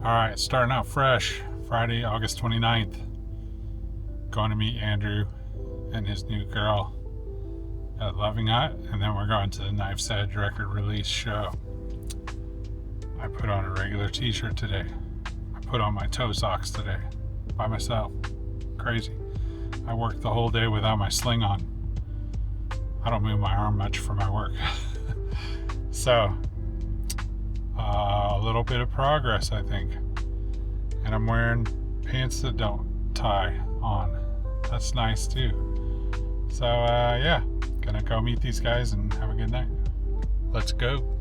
Alright, starting out fresh. Friday, August 29th. Going to meet Andrew and his new girl at Loving Hut, and then we're going to the Knife's Edge record release show. I put on a regular t-shirt today. I put on my toe socks today by myself. Crazy. I worked the whole day without my sling on. I don't move my arm much for my work. So, a little bit of progress, I think. And I'm wearing pants that don't tie on. That's nice too. So, yeah, gonna go meet these guys and have a good night. Let's go.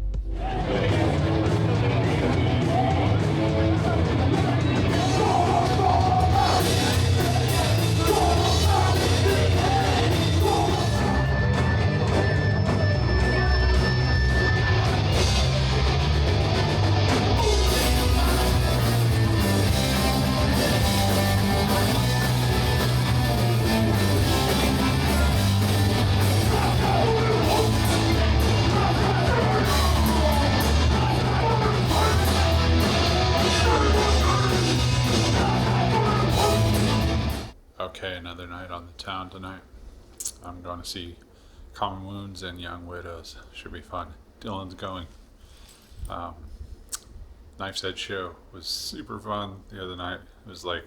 Okay, another night on the town tonight. I'm going to see Common Wounds and Young Widows. Should be fun. Dylan's going. Knife's Edge show was super fun the other night. It was like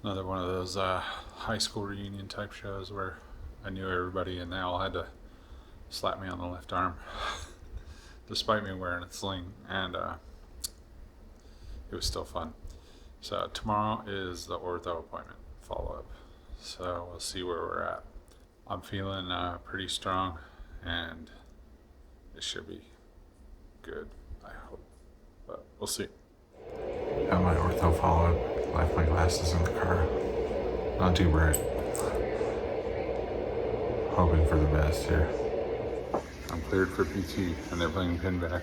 another one of those high school reunion type shows where I knew everybody and they all had to slap me on the left arm despite me wearing a sling, and it was still fun. So tomorrow is the ortho appointment follow-up, so we'll see where we're at. I'm feeling pretty strong and it should be good, I hope, but we'll see. Got my ortho follow-up. Left my glasses in the car. Not too bright. Hoping for the best here. I'm cleared for PT and they're playing pinback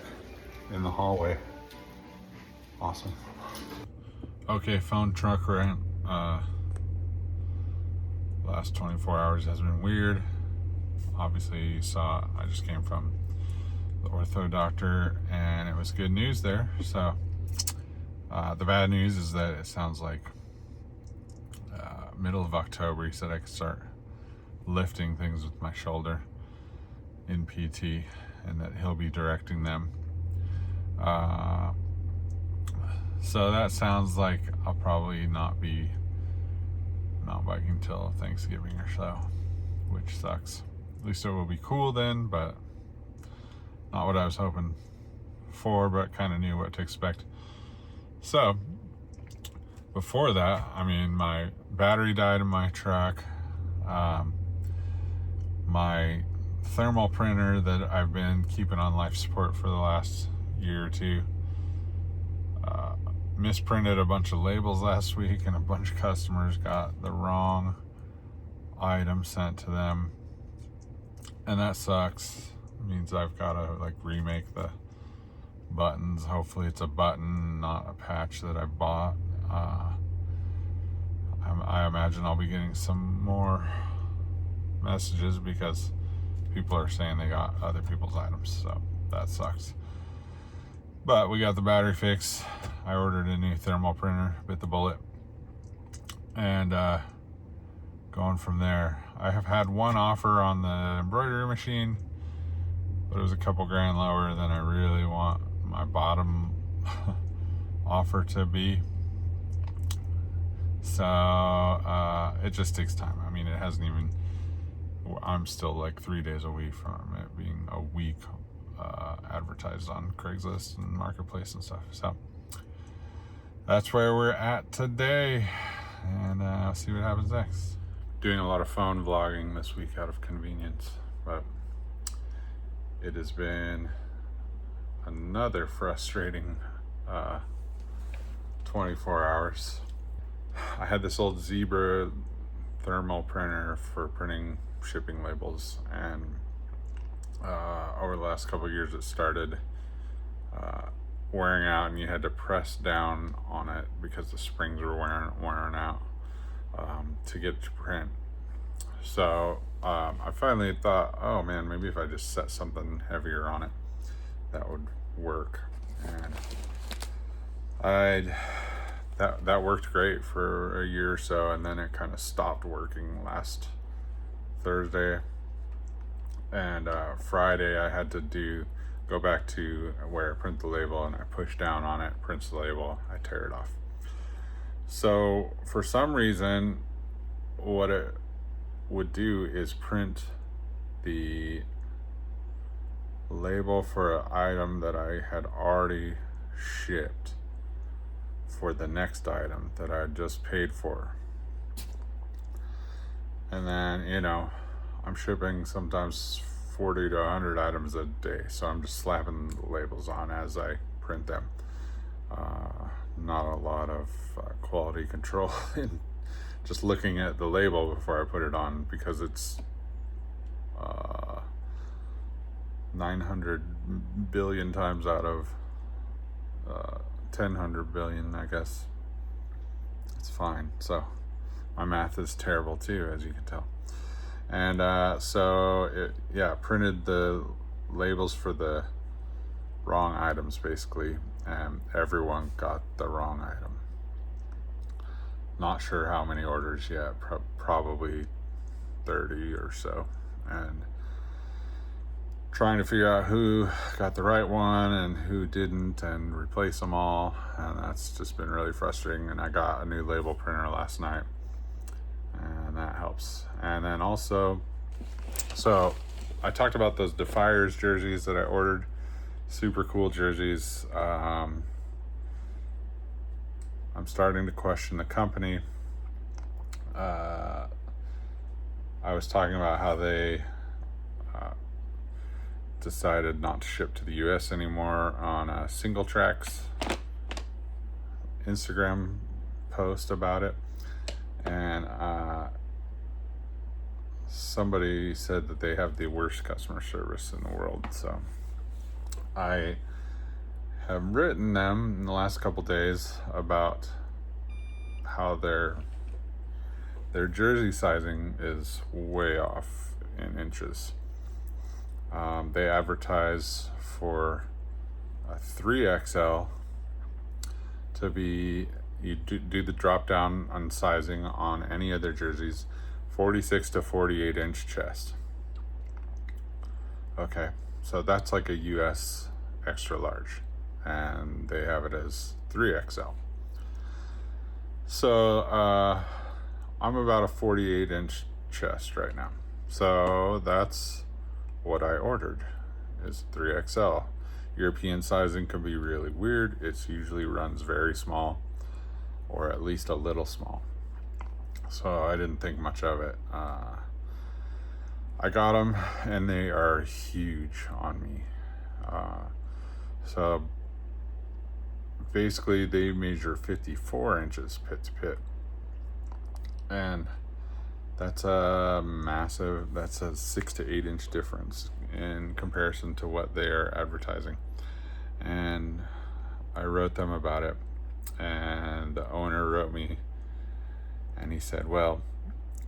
in the hallway. Awesome. Okay, phone truck rant. Last 24 hours has been weird. Obviously you saw I just came from the ortho doctor and it was good news there. So the bad news is that it sounds like middle of October he said I could start lifting things with my shoulder in PT and that he'll be directing them. So that sounds like I'll probably not be mountain biking until Thanksgiving or so, which sucks. At least it will be cool then, but not what I was hoping for, but kind of knew what to expect. So before that, I mean, my battery died in my truck. My thermal printer that I've been keeping on life support for the last year or two misprinted a bunch of labels last week, and a bunch of customers got the wrong item sent to them, and that sucks. It means I've got to like remake the buttons. Hopefully it's a button, not a patch that I bought. I imagine I'll be getting some more messages because people are saying they got other people's items, so that sucks. But we got the battery fixed. I ordered a new thermal printer, bit the bullet, and going from there. I have had one offer on the embroidery machine, but it was a couple grand lower than I really want my bottom offer to be. So it just takes time. I mean, it hasn't even, I'm still like 3 days away from it being a week advertised on Craigslist and Marketplace and stuff. So that's where we're at today, and see what happens next. Doing a lot of phone vlogging this week out of convenience, but it has been another frustrating 24 hours. I had this old Zebra thermal printer for printing shipping labels, and over the last couple of years it started wearing out, and you had to press down on it because the springs were wearing out to get it to print. So I finally thought, oh man, maybe if I just set something heavier on it, that would work. And I that worked great for a year or so, and then it kind of stopped working last Thursday. And Friday I had to go back to where I print the label, and I push down on it, prints the label, I tear it off. So for some reason, what it would do is print the label for an item that I had already shipped for the next item that I had just paid for. And then, I'm shipping sometimes 40 to 100 items a day, so I'm just slapping the labels on as I print them. Not a lot of quality control in just looking at the label before I put it on, because it's 900 billion times out of 1000 billion, I guess. It's fine. So my math is terrible too, as you can tell. And so it printed the labels for the wrong items basically, and everyone got the wrong item. Not sure how many orders yet, probably 30 or so, and trying to figure out who got the right one and who didn't and replace them all, and that's just been really frustrating. And I got a new label printer last night, and that helps. And then also, so I talked about those Dfyrs jerseys that I ordered. Super cool jerseys. I'm starting to question the company. I was talking about how they decided not to ship to the US anymore on a Single Tracks Instagram post about it. And somebody said that they have the worst customer service in the world. So I have written them in the last couple days about how their jersey sizing is way off in inches. They advertise for a 3XL to be, you do the drop down on sizing on any of their jerseys, 46 to 48 inch chest. Okay, so that's like a US extra large, and they have it as 3XL. So I'm about a 48 inch chest right now. So that's what I ordered, is 3XL. European sizing can be really weird. It usually runs very small, or at least a little small. So I didn't think much of it. I got them, and they are huge on me. So basically they measure 54 inches pit to pit, and that's a 6 to 8 inch difference in comparison to what they are advertising. And I wrote them about it, and the owner wrote me, and he said, well,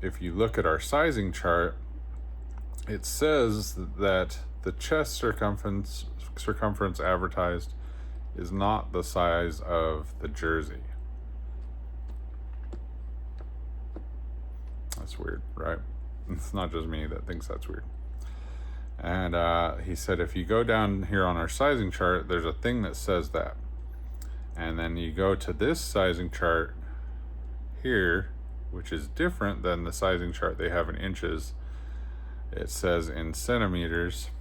if you look at our sizing chart, it says that the chest circumference advertised is not the size of the jersey. That's weird, right? It's not just me that thinks that's weird. And he said, if you go down here on our sizing chart, there's a thing that says that. And then you go to this sizing chart here, which is different than the sizing chart they have in inches. It says in centimeters,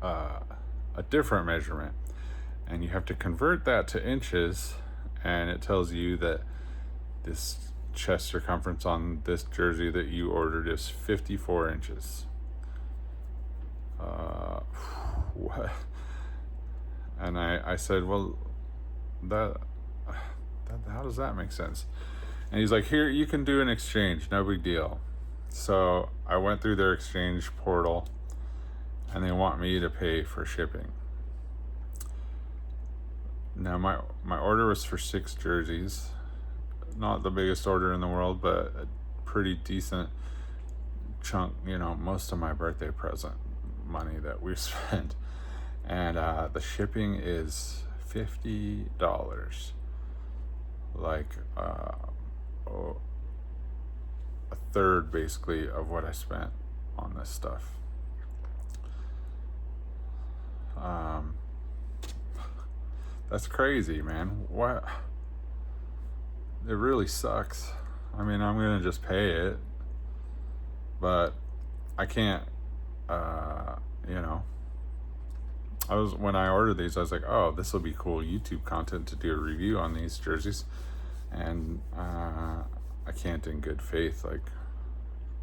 a different measurement. And you have to convert that to inches, and it tells you that this chest circumference on this jersey that you ordered is 54 inches. What? And I said, well, that how does that make sense? And he's like, here, you can do an exchange, no big deal. So I went through their exchange portal, and they want me to pay for shipping. Now my order was for 6 jerseys. Not the biggest order in the world, but a pretty decent chunk, most of my birthday present money that we spent. And the shipping is $50. Like a third basically of what I spent on this stuff. That's crazy, man. What? It really sucks. I mean, I'm gonna just pay it, but I can't, when I ordered these, I was like, oh, this will be cool YouTube content to do a review on these jerseys. And I can't in good faith, like,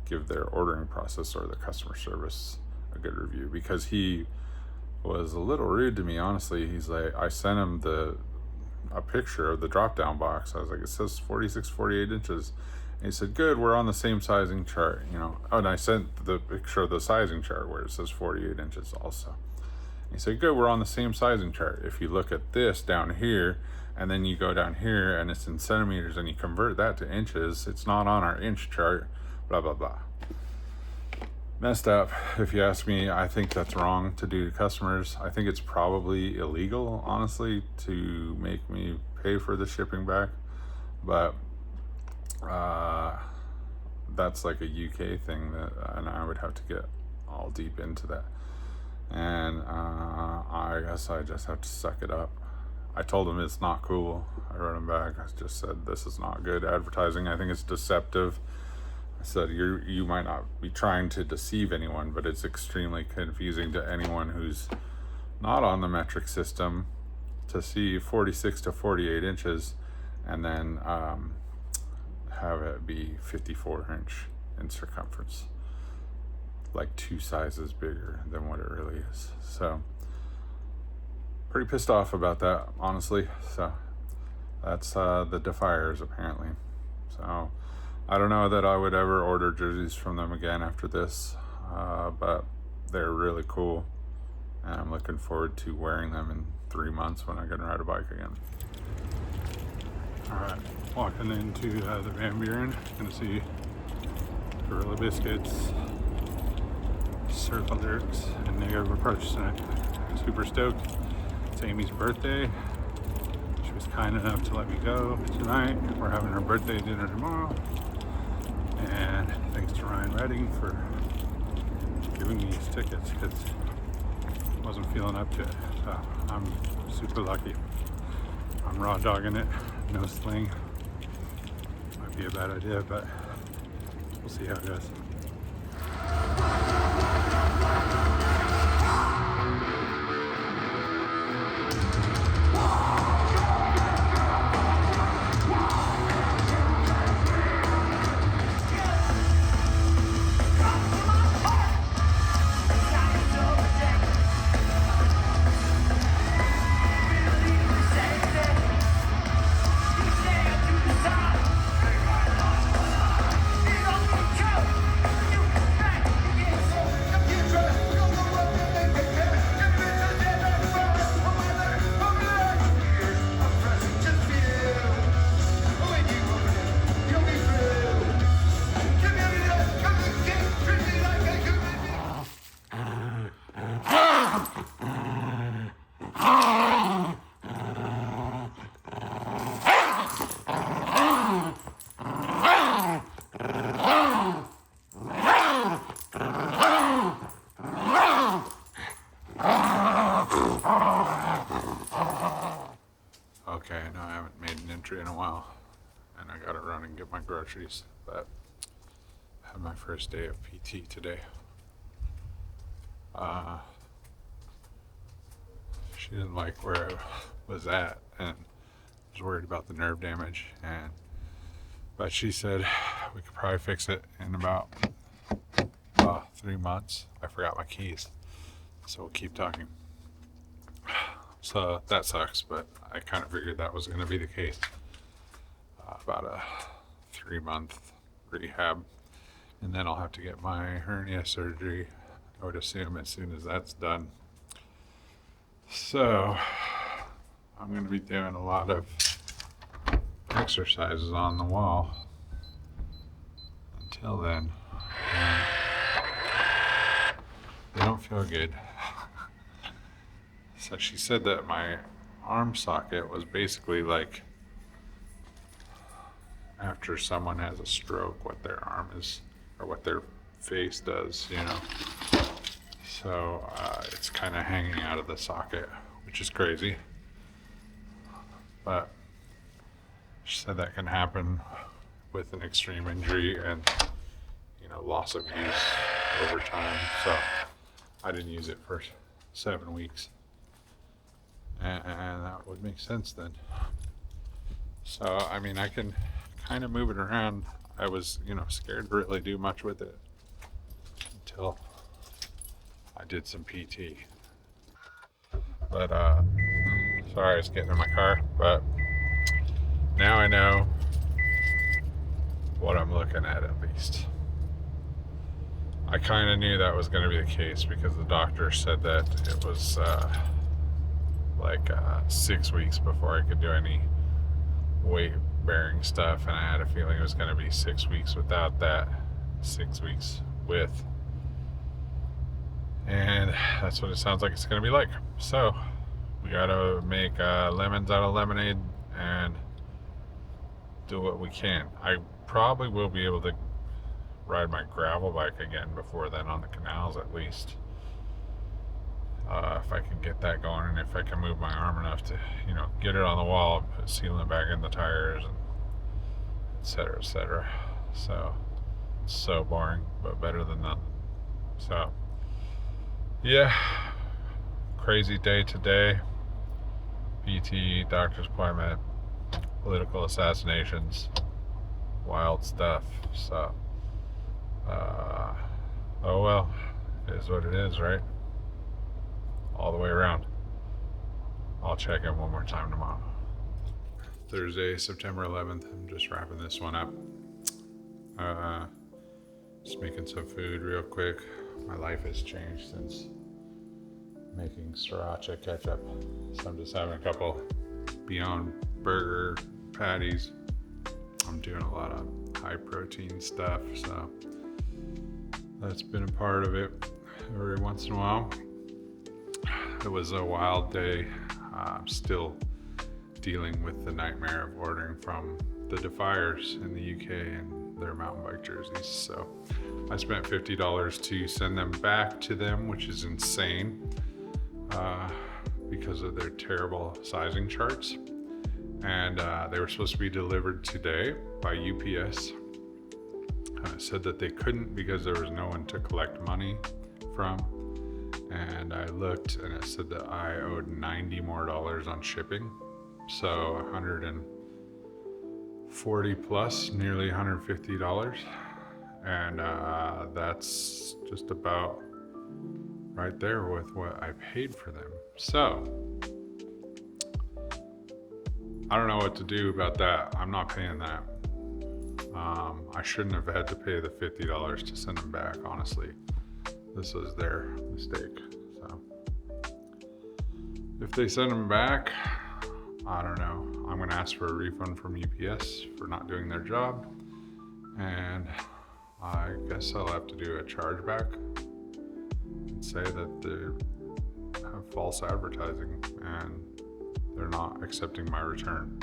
give their ordering process or the customer service a good review, because he was a little rude to me, honestly. He's like, I sent him a picture of the drop down box. I was like, it says 46, 48 inches. And he said, good, we're on the same sizing chart, Oh, and I sent the picture of the sizing chart where it says 48 inches also. And he said, good, we're on the same sizing chart. If you look at this down here, and then you go down here and it's in centimeters and you convert that to inches, it's not on our inch chart, blah, blah, blah. Messed up, if you ask me. I think that's wrong to do to customers. I think it's probably illegal, honestly, to make me pay for the shipping back. But that's like a UK thing, and I would have to get all deep into that. And I guess I just have to suck it up. I told him it's not cool. I wrote him back. I just said, this is not good advertising. I think it's deceptive. I said, you might not be trying to deceive anyone, but it's extremely confusing to anyone who's not on the metric system to see 46 to 48 inches and then have it be 54 inch in circumference, like 2 sizes bigger than what it really is. So pretty pissed off about that, honestly. So that's the Dfyrs, apparently. So I don't know that I would ever order jerseys from them again after this, but they're really cool, and I'm looking forward to wearing them in 3 months when I can ride a bike again. All right, walking into the Van Buren, gonna see Gorilla Biscuits, Circle Jerks, and Negative Approach tonight. Super stoked. It's Amy's birthday. She was kind enough to let me go tonight. We're having her birthday dinner tomorrow. And thanks to Ryan Redding for giving me his tickets, because I wasn't feeling up to it. So I'm super lucky. I'm raw dogging it, no sling. Might be a bad idea, but we'll see how it goes. Okay, I know I haven't made an entry in a while, and I gotta run and get my groceries, but I had my first day of PT today. She didn't like where I was at and was worried about the nerve damage, but she said we could probably fix it in about 3 months. I forgot my keys, so we'll keep talking. So that sucks, but I kind of figured that was going to be the case. About a 3-month rehab, and then I'll have to get my hernia surgery, I would assume, as soon as that's done. So I'm going to be doing a lot of exercises on the wall until then. They don't feel good. So she said that my arm socket was basically like after someone has a stroke, what their arm is or what their face does, you know. So it's kind of hanging out of the socket, which is crazy. But she said that can happen with an extreme injury and, you know, loss of use over time. So I didn't use it for 7 weeks. And that would make sense then. So, I mean, I can kind of move it around. I was, you know, scared to really do much with it until I did some PT. But, sorry, I was getting in my car, but now I know what I'm looking at least. I kind of knew that was going to be the case because the doctor said that it was like 6 weeks before I could do any weight bearing stuff, and I had a feeling it was going to be 6 weeks without that, 6 weeks with, and that's what it sounds like it's going to be like. So we got to make lemons out of lemonade and do what we can. I probably will be able to ride my gravel bike again before then on the canals at least. If I can get that going, and if I can move my arm enough to, you know, get it on the wall, sealing it back in the tires, and et cetera, et cetera. So, it's so boring, but better than nothing. So, yeah, crazy day today. PT, doctor's appointment, political assassinations, wild stuff. So, oh well, it is what it is, right? All the way around. I'll check in one more time tomorrow. Thursday, September 11th. I'm just wrapping this one up. Just making some food real quick. My life has changed since making sriracha ketchup. So I'm just having a couple Beyond Burger patties. I'm doing a lot of high protein stuff, so that's been a part of it every once in a while. It was a wild day. I'm still dealing with the nightmare of ordering from the Dfyrs in the UK and their mountain bike jerseys. So I spent $50 to send them back to them, which is insane because of their terrible sizing charts. And they were supposed to be delivered today by UPS. Said that they couldn't because there was no one to collect money from. And I looked and it said that I owed $90 more on shipping. So 140 plus, nearly $150. And that's just about right there with what I paid for them. So I don't know what to do about that. I'm not paying that. I shouldn't have had to pay the $50 to send them back, honestly. This was their mistake. So if they send them back, I don't know. I'm gonna ask for a refund from UPS for not doing their job. And I guess I'll have to do a chargeback and say that they have false advertising and they're not accepting my return.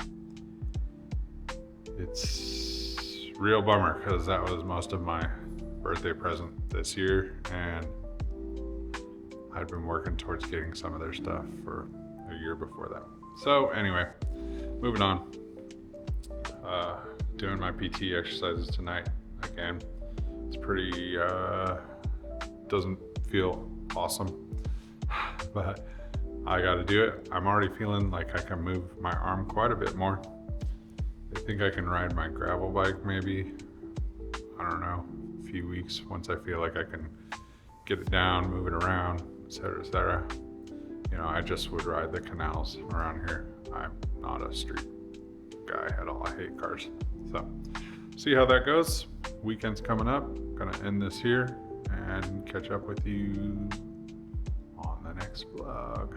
It's real bummer because that was most of my birthday present this year, and I'd been working towards getting some of their stuff for a year before that. So anyway, moving on. Doing my PT exercises tonight again. It's pretty, doesn't feel awesome, but I gotta do it. I'm already feeling like I can move my arm quite a bit more. I think I can ride my gravel bike maybe, I don't know, a few weeks once I feel like I can get it down, move it around, et cetera, et cetera. You know, I just would ride the canals around here. I'm not a street guy at all. I hate cars. So, see how that goes. Weekend's coming up. Gonna end this here and catch up with you on the next vlog.